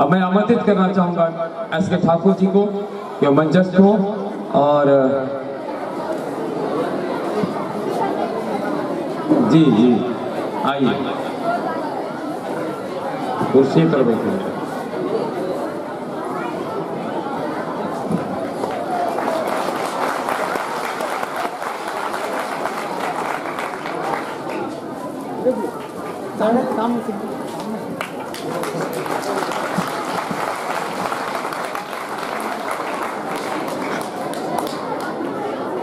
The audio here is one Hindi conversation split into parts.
अब मैं आमंत्रित करना चाहूंगा एस.के. ठाकुर जी को कि मंचस्थ हो और जी आइए कुर्सी पर बैठे।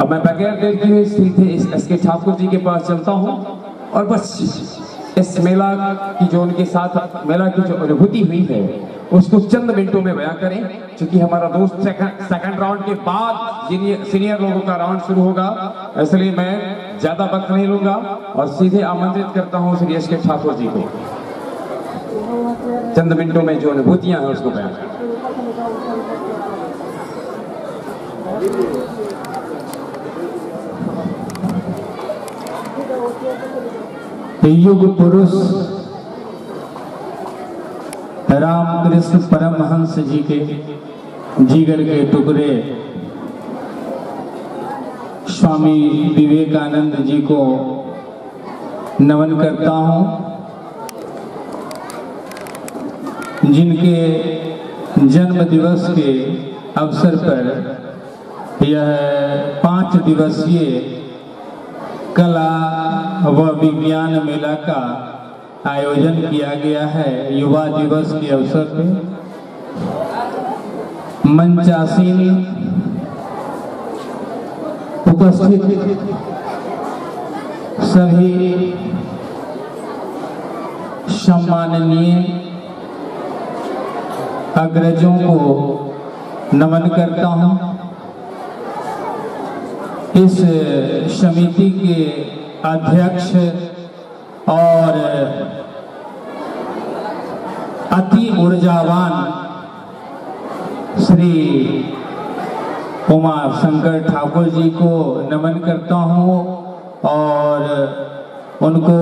अब मैं बगैर देर के सीधे इस एस.के. ठाकुर जी के पास चलता हूँ और बस इस मेला की जो उनके साथ मेला की जो अनुभूति हुई है उसको चंद मिनटों में बयां करें, क्योंकि हमारा दोस्त सेकंड राउंड के बाद सीनियर लोगों का राउंड शुरू होगा, इसलिए मैं ज्यादा वक्त नहीं लूंगा और सीधे आमंत्रित करता हूँ श्री एस.के. ठाकुर जी को चंद मिनटों में जो अनुभूतियां हैं उसको बयां करें। युग पुरुष रामकृष्ण परमहंस जी के जिगर के टुकड़े स्वामी विवेकानंद जी को नमन करता हूं, जिनके जन्म दिवस के अवसर पर यह 5 दिवसीय कला व विज्ञान मेला का आयोजन किया गया है। युवा दिवस के अवसर पर मंचासीन उपस्थित सभी सम्माननीय अग्रजों को नमन करता हूं। इस समिति के अध्यक्ष और अति ऊर्जावान श्री कुमार शंकर ठाकुर जी को नमन करता हूं और उनको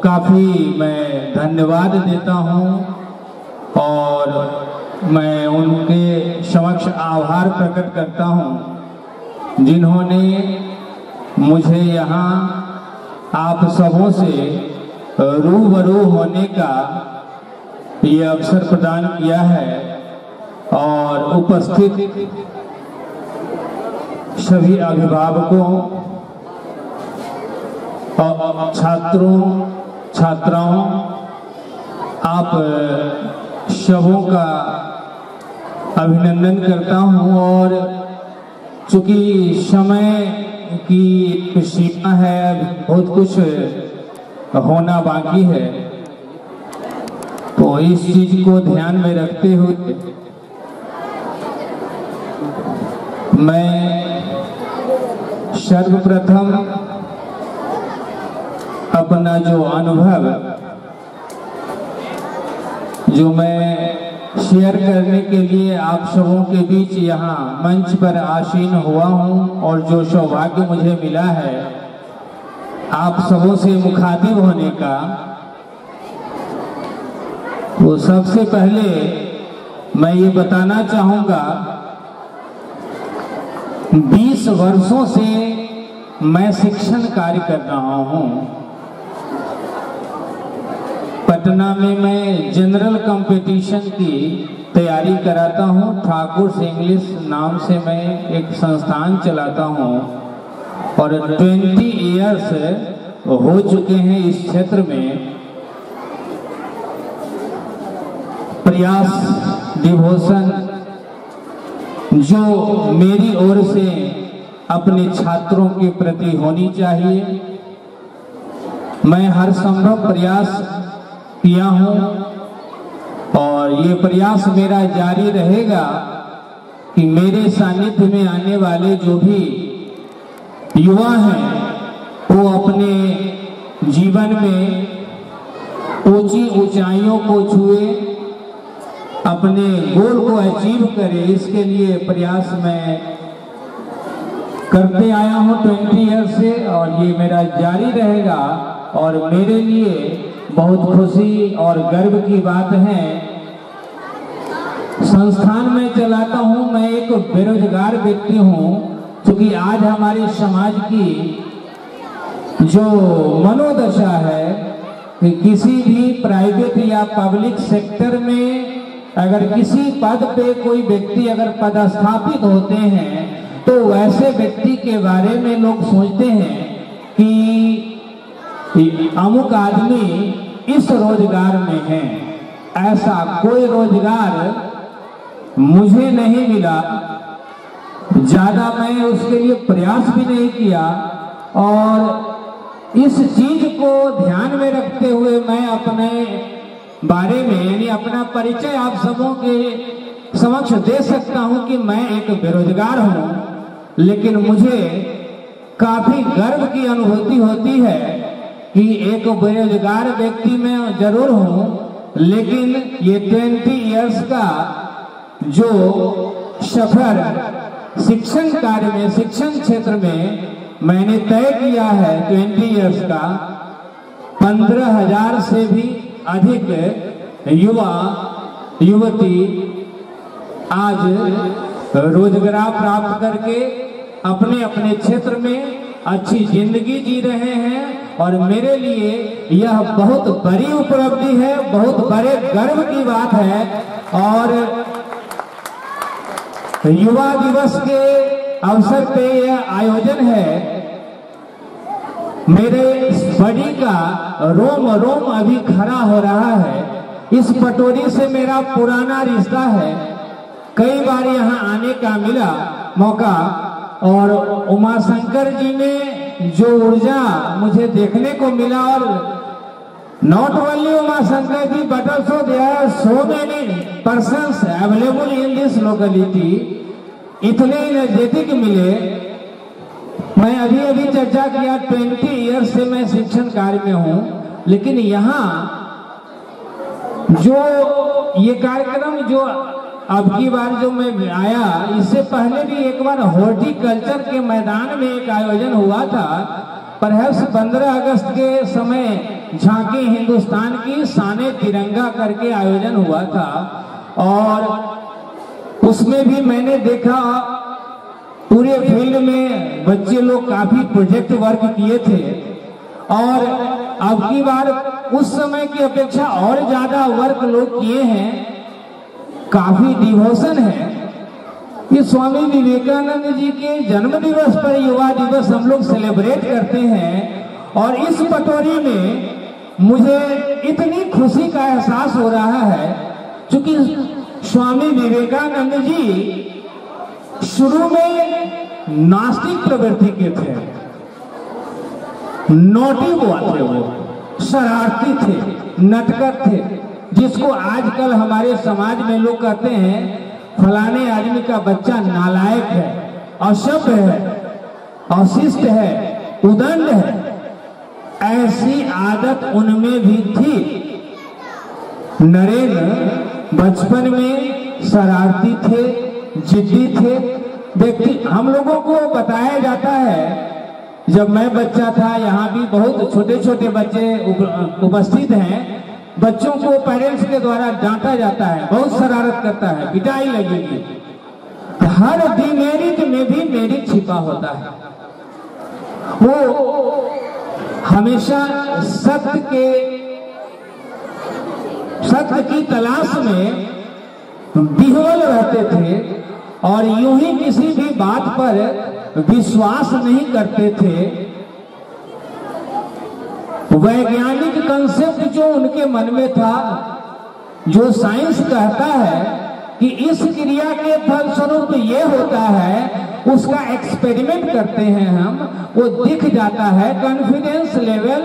काफ़ी मैं धन्यवाद देता हूं और मैं उनके समक्ष आभार प्रकट करता हूं, जिन्होंने मुझे यहाँ आप सबों से रूबरू होने का ये अवसर प्रदान किया है और उपस्थित सभी अभिभावकों और छात्रों छात्राओं आप सबों का अभिनंदन करता हूँ। और चूंकि समय की सीमा है, बहुत कुछ होना बाकी है, तो इस चीज को ध्यान में रखते हुए मैं सर्वप्रथम अपना जो अनुभव जो मैं शेयर करने के लिए आप सबों के बीच यहाँ मंच पर आसीन हुआ हूँ और जो सौभाग्य मुझे मिला है आप सबों से मुखातिब होने का, तो सबसे पहले मैं ये बताना चाहूँगा 20 वर्षों से मैं शिक्षण कार्य कर रहा हूँ। पटना में मैं जनरल कंपटीशन की तैयारी कराता हूँ। ठाकुर इंग्लिश नाम से मैं एक संस्थान चलाता हूँ और 20 इयर्स हो चुके हैं इस क्षेत्र में। प्रयास डिवोशन जो मेरी ओर से अपने छात्रों के प्रति होनी चाहिए, मैं हर संभव प्रयास किया हूँ और ये प्रयास मेरा जारी रहेगा कि मेरे सानिध्य में आने वाले जो भी युवा हैं वो अपने जीवन में ऊंची ऊंचाइयों को छुए, अपने गोल को अचीव करे, इसके लिए प्रयास मैं करते आया हूँ 20 ईयर से और ये मेरा जारी रहेगा। और मेरे लिए बहुत खुशी और गर्व की बात है संस्थान में चलाता हूँ। मैं एक बेरोजगार व्यक्ति हूँ, क्योंकि आज हमारे समाज की जो मनोदशा है कि किसी भी प्राइवेट या पब्लिक सेक्टर में अगर किसी पद पे कोई व्यक्ति अगर पदस्थापित होते हैं तो वैसे व्यक्ति के बारे में लोग सोचते हैं कि अमुक आदमी इस रोजगार में है। ऐसा कोई रोजगार मुझे नहीं मिला, ज्यादा मैं उसके लिए प्रयास भी नहीं किया, और इस चीज को ध्यान में रखते हुए मैं अपने बारे में यानी अपना परिचय आप सबों के समक्ष दे सकता हूं कि मैं एक बेरोजगार हूं, लेकिन मुझे काफी गर्व की अनुभूति होती है कि एक बेरोजगार व्यक्ति मैं जरूर हूं, लेकिन ये 20 इयर्स का जो सफर शिक्षण कार्य में, शिक्षण क्षेत्र में मैंने तय किया है 20 इयर्स का, 15,000 से भी अधिक युवा युवती आज रोजगार प्राप्त करके अपने अपने क्षेत्र में अच्छी जिंदगी जी रहे हैं। और मेरे लिए यह बहुत बड़ी उपलब्धि है, बहुत बड़े गर्व की बात है। और युवा दिवस के अवसर पे यह आयोजन है। मेरे बॉडी का रोम रोम अभी खड़ा हो रहा है। इस पटोरी से मेरा पुराना रिश्ता है, कई बार यहाँ आने का मिला मौका, और उमाशंकर जी में जो ऊर्जा मुझे देखने को मिला, और not only Umashankar ji but also there are so many persons available in this locality, इतने एनर्जेटिक मिले। मैं अभी अभी चर्चा किया 20 इयर्स से मैं शिक्षण कार्य में हूं, लेकिन यहाँ जो ये कार्यक्रम जो अब की बार जो मैं आया, इससे पहले भी एक बार हॉर्टिकल्चर के मैदान में एक आयोजन हुआ था। परहैप्स 15 अगस्त के समय झांकी हिंदुस्तान की शाने तिरंगा करके आयोजन हुआ था, और उसमें भी मैंने देखा पूरे फील्ड में बच्चे लोग काफी प्रोजेक्ट वर्क किए थे, और अब की बार उस समय की अपेक्षा और ज्यादा वर्क लोग किए हैं। काफी डिवोशन है। ये स्वामी विवेकानंद जी के जन्म दिवस पर युवा दिवस हम लोग सेलिब्रेट करते हैं, और इस पटोरी में मुझे इतनी खुशी का एहसास हो रहा है, क्योंकि स्वामी विवेकानंद जी शुरू में नास्तिक प्रवृत्ति के थे, नोटी बुआ थे, वो शरारती थे, नटखट थे, जिसको आजकल हमारे समाज में लोग कहते हैं फलाने आदमी का बच्चा नालायक है, अशुभ है, अशिष्ट है, उदंड है। ऐसी आदत उनमें भी थी। नरेंद्र बचपन में शरारती थे, जिद्दी थे। देखिए, हम लोगों को बताया जाता है, जब मैं बच्चा था, यहाँ भी बहुत छोटे छोटे बच्चे उपस्थित हैं, बच्चों को पेरेंट्स के द्वारा डांटा जाता है, बहुत शरारत करता है, पिटाई लगेगी। हर डिमेरिट में भी मेरिट छिपा होता है। वो हमेशा सत्य की तलाश में विह्वल रहते थे, और यूं ही किसी भी बात पर विश्वास नहीं करते थे। वैज्ञानिक कंसेप्ट जो उनके मन में था, जो साइंस कहता है कि इस क्रिया के फलस्वरूप ये होता है, उसका एक्सपेरिमेंट करते हैं हम, वो दिख जाता है, कॉन्फिडेंस लेवल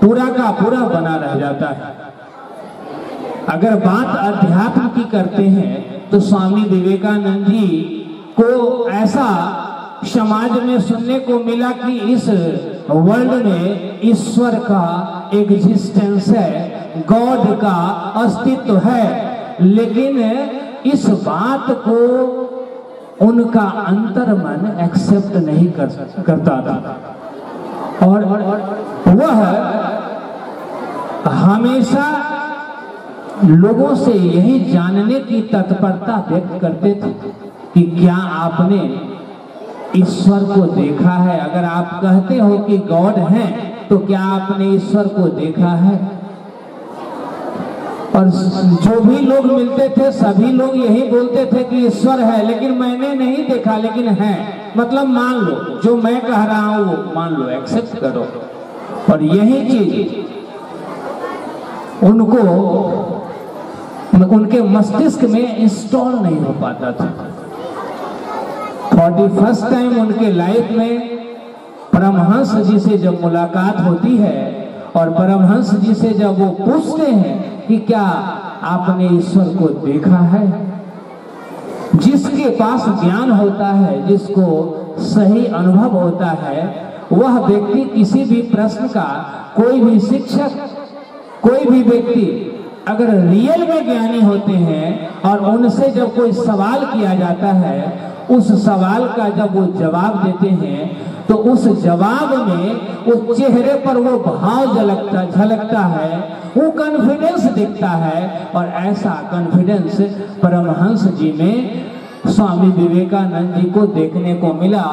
पूरा का पूरा बना रह जाता है। अगर बात अध्यात्म की करते हैं तो स्वामी विवेकानंद जी को ऐसा समाज में सुनने को मिला कि इस वर्ल्ड में ईश्वर का एग्जिस्टेंस है, गॉड का अस्तित्व है, लेकिन इस बात को उनका अंतर्मन एक्सेप्ट नहीं करता था, और वह हमेशा लोगों से यही जानने की तत्परता व्यक्त करते थे कि क्या आपने ईश्वर को देखा है। अगर आप कहते हो कि गॉड है तो क्या आपने ईश्वर को देखा है। और जो भी लोग मिलते थे सभी लोग यही बोलते थे कि ईश्वर है, लेकिन मैंने नहीं देखा, लेकिन है। मतलब मान लो, जो मैं कह रहा हूं वो मान लो, एक्सेप्ट करो। और यही चीज उनके मस्तिष्क में इंस्टॉल नहीं हो पाता था। फॉर द फर्स्ट टाइम उनके लाइफ में परमहंस जी से जब मुलाकात होती है और परमहंस जी से जब वो पूछते हैं कि क्या आपने ईश्वर को देखा है, जिसके पास ज्ञान होता है, जिसको सही अनुभव होता है, वह व्यक्ति किसी भी प्रश्न का, कोई भी शिक्षक, कोई भी व्यक्ति अगर रियल में ज्ञानी होते हैं और उनसे जब कोई सवाल किया जाता है, उस सवाल का जब वो जवाब देते हैं तो उस जवाब में उस चेहरे पर वो भाव झलकता है, वो कॉन्फिडेंस दिखता है। और ऐसा कॉन्फिडेंस परमहंस जी में स्वामी विवेकानंद जी को देखने को मिला।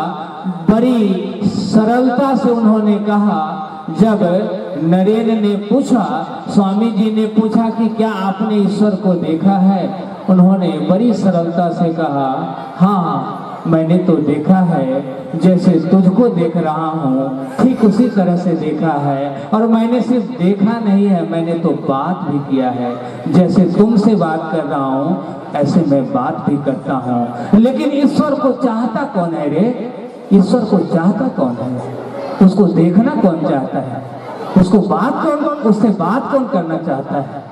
बड़ी सरलता से उन्होंने कहा, जब नरेन ने पूछा, स्वामी जी ने पूछा कि क्या आपने ईश्वर को देखा है, उन्होंने बड़ी सरलता से कहा, हाँ मैंने तो देखा है, जैसे तुझको देख रहा हूँ ठीक उसी तरह से देखा है। और मैंने सिर्फ देखा नहीं है, मैंने तो बात भी किया है, जैसे तुमसे बात कर रहा हूँ ऐसे मैं बात भी करता हूँ। लेकिन ईश्वर को चाहता कौन है रे? ईश्वर को चाहता कौन है? उसको देखना कौन चाहता है? उससे बात कौन करना चाहता है?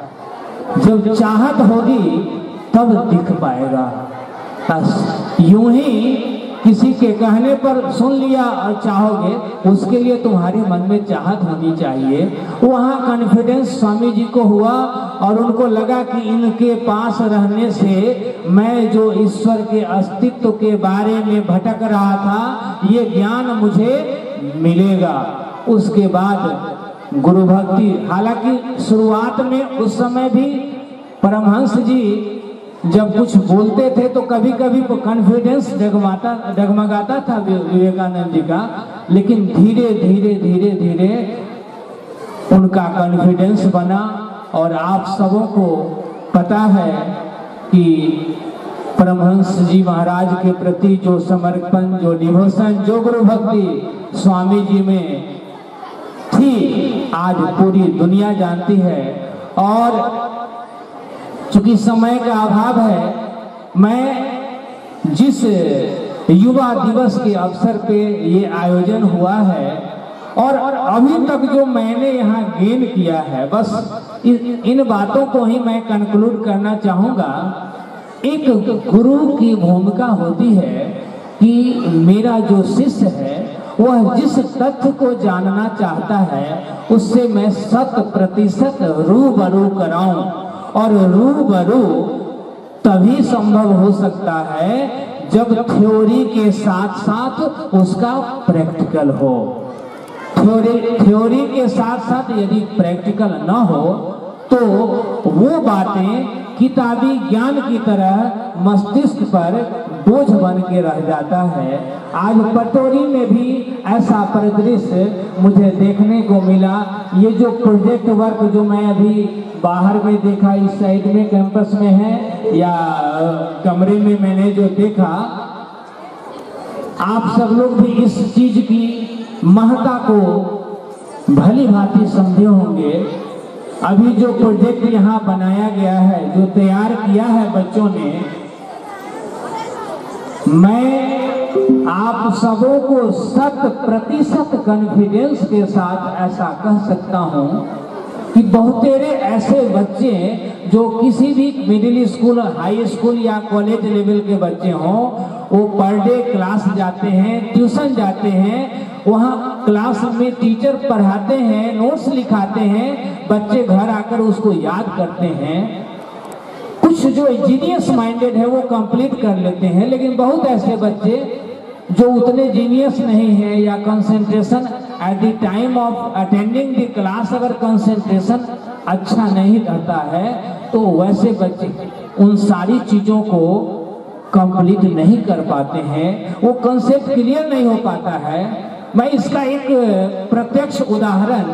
जब चाहत होगी तब दिख पाएगा। बस यूं ही किसी के कहने पर सुन लिया और चाहोगे, उसके लिए तुम्हारे मन में चाहत होनी चाहिए। वहाँ कॉन्फिडेंस स्वामी जी को हुआ और उनको लगा कि इनके पास रहने से मैं जो ईश्वर के अस्तित्व के बारे में भटक रहा था, ये ज्ञान मुझे मिलेगा। उसके बाद गुरु भक्ति, हालांकि शुरुआत में उस समय भी परमहंस जी जब कुछ बोलते थे तो कभी कभी कॉन्फिडेंस डगमगाता था विवेकानंद जी का, लेकिन धीरे धीरे धीरे धीरे उनका कॉन्फिडेंस बना। और आप सबों को पता है कि परमहंस जी महाराज के प्रति जो समर्पण, जो डिवोशन, जो गुरु भक्ति स्वामी जी में थी, आज पूरी दुनिया जानती है। और चूंकि समय का अभाव है, मैं जिस युवा दिवस के अवसर पे ये आयोजन हुआ है और अभी तक जो मैंने यहाँ गेन किया है, बस इन बातों को ही मैं कंक्लूड करना चाहूँगा। एक गुरु की भूमिका होती है कि मेरा जो शिष्य है वह जिस तथ्य को जानना चाहता है उससे मैं 100% रूबरू कराऊं। और रूबरू तभी संभव हो सकता है जब थ्योरी के साथ साथ उसका प्रैक्टिकल हो। थ्योरी के साथ साथ यदि प्रैक्टिकल न हो तो वो बातें किताबी ज्ञान की तरह मस्तिष्क पर बोझ बन के रह जाता है। आज पटोरी में भी ऐसा परिदृश्य मुझे देखने को मिला। ये जो प्रोजेक्ट वर्क जो मैं अभी बाहर में देखा, इस साइड में कैंपस में है या कमरे में मैंने जो देखा, आप सब लोग भी इस चीज की महत्ता को भली भांति समझे होंगे। अभी जो प्रोजेक्ट यहाँ बनाया गया है, जो तैयार किया है बच्चों ने, मैं आप सबों को 100% कॉन्फिडेंस के साथ ऐसा कह सकता हूँ कि बहुतेरे ऐसे बच्चे जो किसी भी मिडिल स्कूल, हाई स्कूल या कॉलेज लेवल के बच्चे हों, वो पर डे क्लास जाते हैं, ट्यूशन जाते हैं, वहाँ क्लास में टीचर पढ़ाते हैं, नोट्स लिखाते हैं, बच्चे घर आकर उसको याद करते हैं। कुछ जो जीनियस माइंडेड है वो कंप्लीट कर लेते हैं, लेकिन बहुत ऐसे बच्चे जो उतने जीनियस नहीं है या concentration at the time of attending the class, अगर कंसंट्रेशन अच्छा नहीं रहता है तो वैसे बच्चे उन सारी चीजों को कंप्लीट नहीं कर पाते हैं, वो कंसेप्ट क्लियर नहीं हो पाता है। मैं इसका एक प्रत्यक्ष उदाहरण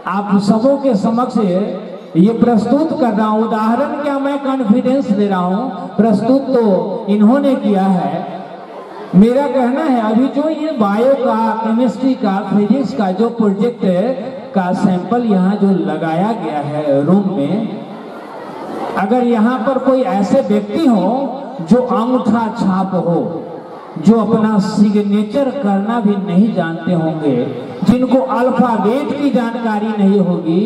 आप सबों के समक्ष ये प्रस्तुत कर रहा हूँ। उदाहरण क्या, मैं कॉन्फिडेंस दे रहा हूँ, प्रस्तुत तो इन्होंने किया है। मेरा कहना है अभी जो ये बायो का, केमिस्ट्री का, फिजिक्स का जो प्रोजेक्ट का सैंपल यहाँ जो लगाया गया है रूम में, अगर यहाँ पर कोई ऐसे व्यक्ति हो जो अंगूठा छाप हो, जो अपना सिग्नेचर करना भी नहीं जानते होंगे, जिनको अल्फाबेट की जानकारी नहीं होगी,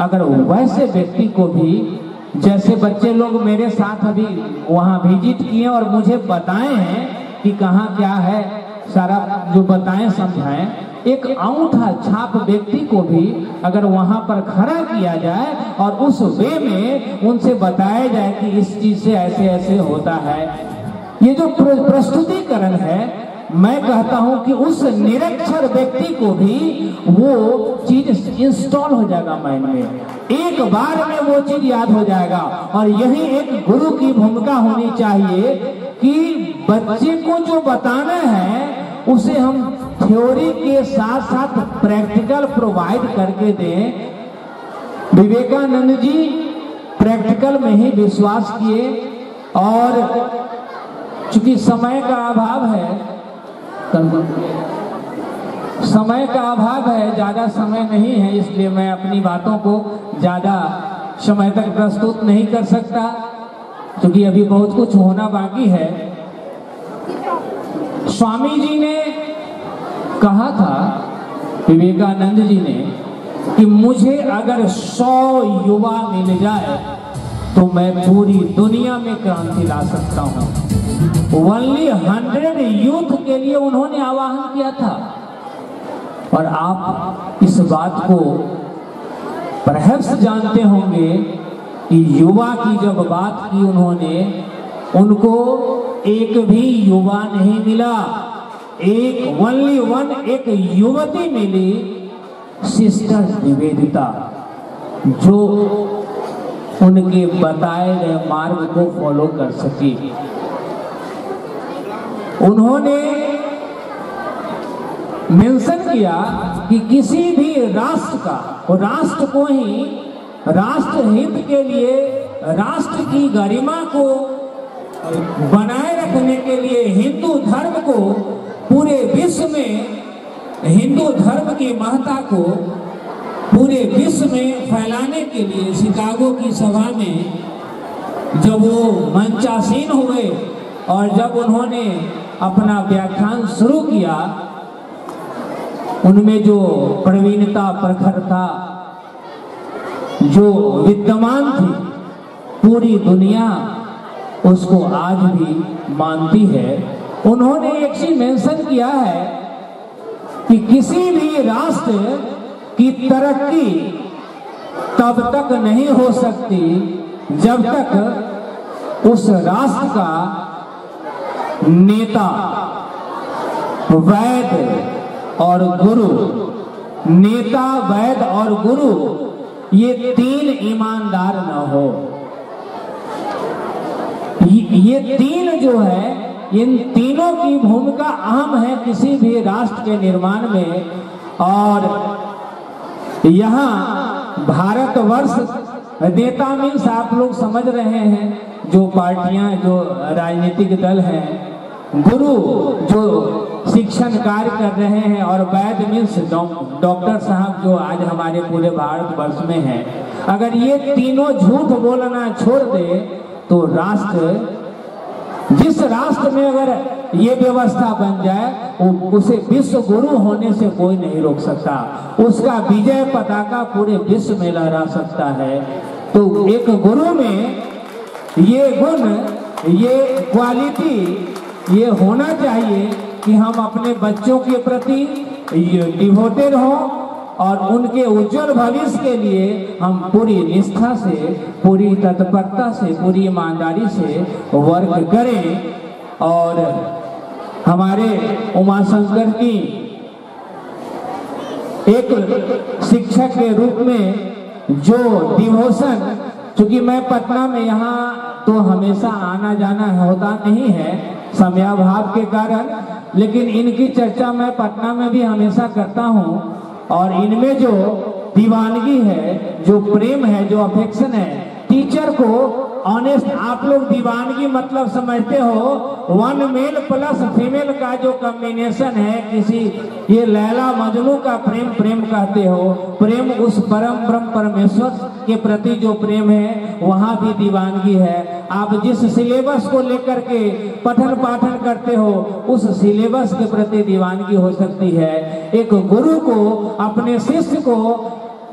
अगर वैसे व्यक्ति को भी, जैसे बच्चे लोग मेरे साथ अभी वहाँ विजिट किए और मुझे बताए हैं कि कहाँ क्या है, सारा जो बताएं समझाएं, एक अंगूठा छाप व्यक्ति को भी अगर वहां पर खड़ा किया जाए और उस वे में उनसे बताया जाए कि इस चीज से ऐसे ऐसे होता है, ये जो प्रस्तुतिकरण है, मैं कहता हूं कि उस निरक्षर व्यक्ति को भी वो चीज इंस्टॉल हो जाएगा माइंड में, एक बार में वो चीज याद हो जाएगा। और यही एक गुरु की भूमिका होनी चाहिए कि बच्चे को जो बताना है उसे हम थ्योरी के साथ साथ प्रैक्टिकल प्रोवाइड करके दें। विवेकानंद जी प्रैक्टिकल में ही विश्वास किए, और चूंकि समय का अभाव है, ज्यादा समय नहीं है, इसलिए मैं अपनी बातों को ज्यादा समय तक प्रस्तुत नहीं कर सकता, क्योंकि अभी बहुत कुछ होना बाकी है। स्वामी जी ने कहा था, विवेकानंद जी ने, कि मुझे अगर 100 युवा मिल जाए तो मैं पूरी दुनिया में क्रांति ला सकता हूं। ओनली 100 यूथ के लिए उन्होंने आह्वान किया था। और आप इस बात को परहैप्स जानते होंगे कि युवा की जब बात की उन्होंने, उनको एक भी युवा नहीं मिला, एक ओनली वन एक युवती मिली, सिस्टर निवेदिता, जो उनके बताए गए मार्ग को फॉलो कर सकी। उन्होंने मेंशन किया कि किसी भी राष्ट्र का, राष्ट्र को ही राष्ट्र हित के लिए, राष्ट्र की गरिमा को बनाए रखने के लिए, हिंदू धर्म को पूरे विश्व में, हिंदू धर्म की महत्ता को पूरे विश्व में फैलाने के लिए शिकागो की सभा में जब वो मंचासीन हुए और जब उन्होंने अपना व्याख्यान शुरू किया, उनमें जो प्रवीणता, प्रखरता जो विद्यमान थी, पूरी दुनिया उसको आज भी मानती है। उन्होंने एक चीज मेंशन किया है कि किसी भी राष्ट्र की तरक्की तब तक नहीं हो सकती जब तक उस राष्ट्र का नेता, वैद्य और गुरु, नेता, वैद्य और गुरु, ये तीन ईमानदार न हो। ये तीन जो है, इन तीनों की भूमिका अहम है किसी भी राष्ट्र के निर्माण में। और यहाँ भारतवर्ष, नेता मीन्स आप लोग समझ रहे हैं, जो पार्टियां, जो राजनीतिक दल हैं, गुरु जो शिक्षण कार्य कर रहे हैं, और वैद्य मीन्स डॉक्टर साहब जो आज हमारे पूरे भारतवर्ष में हैं। अगर ये तीनों झूठ बोलना छोड़ दे तो राष्ट्र, जिस राष्ट्र में अगर ये व्यवस्था बन जाए, उसे विश्व गुरु होने से कोई नहीं रोक सकता। उसका विजय पताका पूरे विश्व में लहरा सकता है। तो एक गुरु में ये गुण, ये क्वालिटी, ये होना चाहिए कि हम अपने बच्चों के प्रति डिवोटेड हों और उनके उज्जवल भविष्य के लिए हम पूरी निष्ठा से, पूरी तत्परता से, पूरी ईमानदारी से वर्क करें। और हमारे उमाशंकर की एक शिक्षक के रूप में जो डिवोशन क्योंकि मैं पटना में यहाँ तो हमेशा आना जाना होता नहीं है समयाभाव के कारण, लेकिन इनकी चर्चा मैं पटना में भी हमेशा करता हूँ। और इनमें जो दीवानगी है, जो प्रेम है, जो अफेक्शन है, टीचर को ऑनेस्ट, आप लोग दीवानगी मतलब समझते हो वन मेल प्लस फीमेल का जो कॉम्बिनेशन है, किसी ये लैला मजनू का प्रेम प्रेम कहते हो। प्रेम उस परम ब्रह्म परमेश्वर के प्रति जो प्रेम है, वहाँ भी दीवानगी है। आप जिस सिलेबस को लेकर के पठन पाठन करते हो, उस सिलेबस के प्रति दीवानगी हो सकती है। एक गुरु को अपने शिष्य को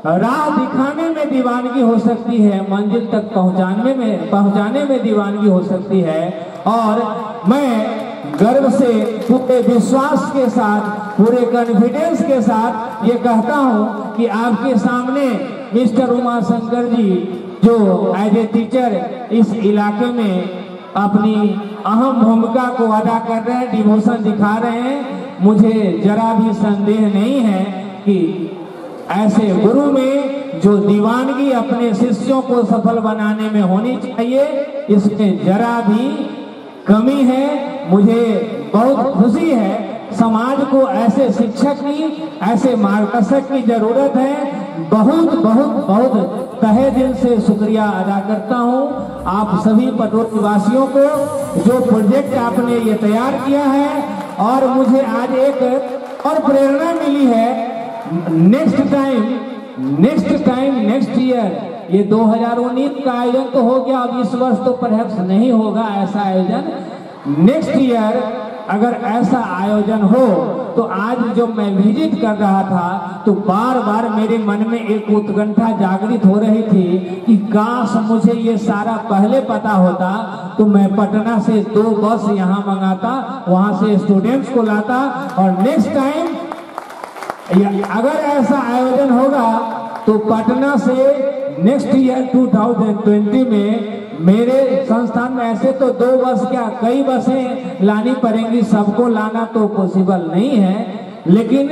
राह दिखाने में दीवानगी हो सकती है, मंजिल तक पहुंचाने में दीवानगी हो सकती है। और मैं गर्व से, पूरे विश्वास के साथ, पूरे कॉन्फिडेंस के साथ ये कहता हूं कि आपके सामने मिस्टर उमाशंकर जी जो एज ए टीचर इस इलाके में अपनी अहम भूमिका को अदा कर रहे हैं, डिवोशन दिखा रहे हैं। मुझे जरा भी संदेह नहीं है कि ऐसे गुरु में जो दीवानगी अपने शिष्यों को सफल बनाने में होनी चाहिए, इसमें जरा भी कमी है। मुझे बहुत खुशी है, समाज को ऐसे शिक्षक की, ऐसे मार्गदर्शक की जरूरत है। बहुत बहुत बहुत तहे दिल से शुक्रिया अदा करता हूँ आप सभी पटोर निवासियों को, जो प्रोजेक्ट आपने ये तैयार किया है। और मुझे आज एक और प्रेरणा मिली है, नेक्स्ट टाइम नेक्स्ट ईयर, ये 2019 का आयोजन तो हो गया, अब इस वर्ष तो परहैप्स नहीं होगा ऐसा आयोजन। नेक्स्ट ईयर अगर ऐसा आयोजन हो तो आज जो मैं विजिट कर रहा था तो बार बार मेरे मन में एक उत्कंठा जागृत हो रही थी कि काश मुझे ये सारा पहले पता होता तो मैं पटना से 2 बस यहाँ मंगाता, वहां से स्टूडेंट्स को लाता। और नेक्स्ट टाइम अगर ऐसा आयोजन होगा तो पटना से नेक्स्ट ईयर 2020 में मेरे संस्थान में ऐसे तो 2 बस क्या कई बसें लानी पड़ेंगी, सबको लाना तो पॉसिबल नहीं है, लेकिन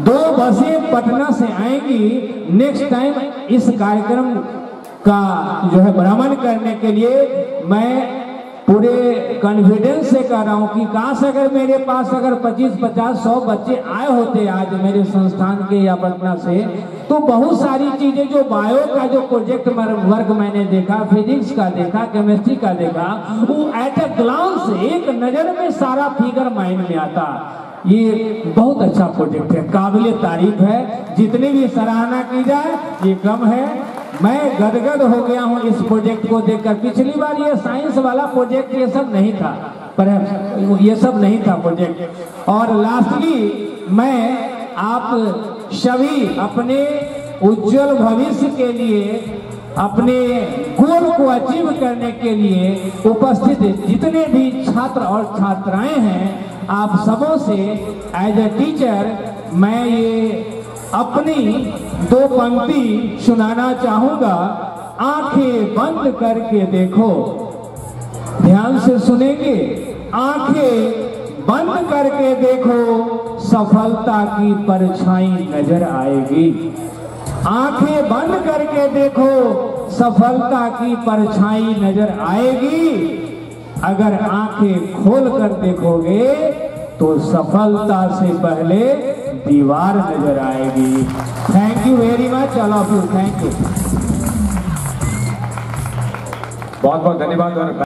2 बसें पटना से आएंगी। नेक्स्ट टाइम इस कार्यक्रम का जो है भ्रमण करने के लिए मैं पूरे कॉन्फिडेंस से कह रहा हूँ कि काश अगर मेरे पास अगर 25, 50, 100 बच्चे आए होते आज मेरे संस्थान के या पटना से, तो बहुत सारी चीजें जो बायो का जो प्रोजेक्ट वर्क मैंने देखा, फिजिक्स का देखा, केमिस्ट्री का देखा, वो एट ए ग्लांस एक नजर में सारा फिगर माइंड में आता। ये बहुत अच्छा प्रोजेक्ट है, काबिले तारीफ है, जितनी भी सराहना की जाए ये कम है। मैं गदगद हो गया हूँ इस प्रोजेक्ट को देखकर। पिछली बार ये साइंस वाला प्रोजेक्ट ये सब नहीं था, पर ये सब नहीं था प्रोजेक्ट। और लास्टली मैं आप सभी अपने उज्जवल भविष्य के लिए, अपने गोल को अचीव करने के लिए उपस्थित जितने भी छात्र और छात्राएं हैं, आप सबों से एज ए टीचर मैं ये अपनी 2 पंक्ति सुनाना चाहूंगा। आंखें बंद करके देखो, ध्यान से सुनेंगे। आंखें बंद करके देखो, सफलता की परछाई नजर आएगी। आंखें बंद करके देखो, सफलता की परछाई नजर आएगी। अगर आंखें खोल कर देखोगे तो सफलता से पहले दीवार नजर आएगी। Thank you very much all of you, thank you. बहुत बहुत धन्यवाद।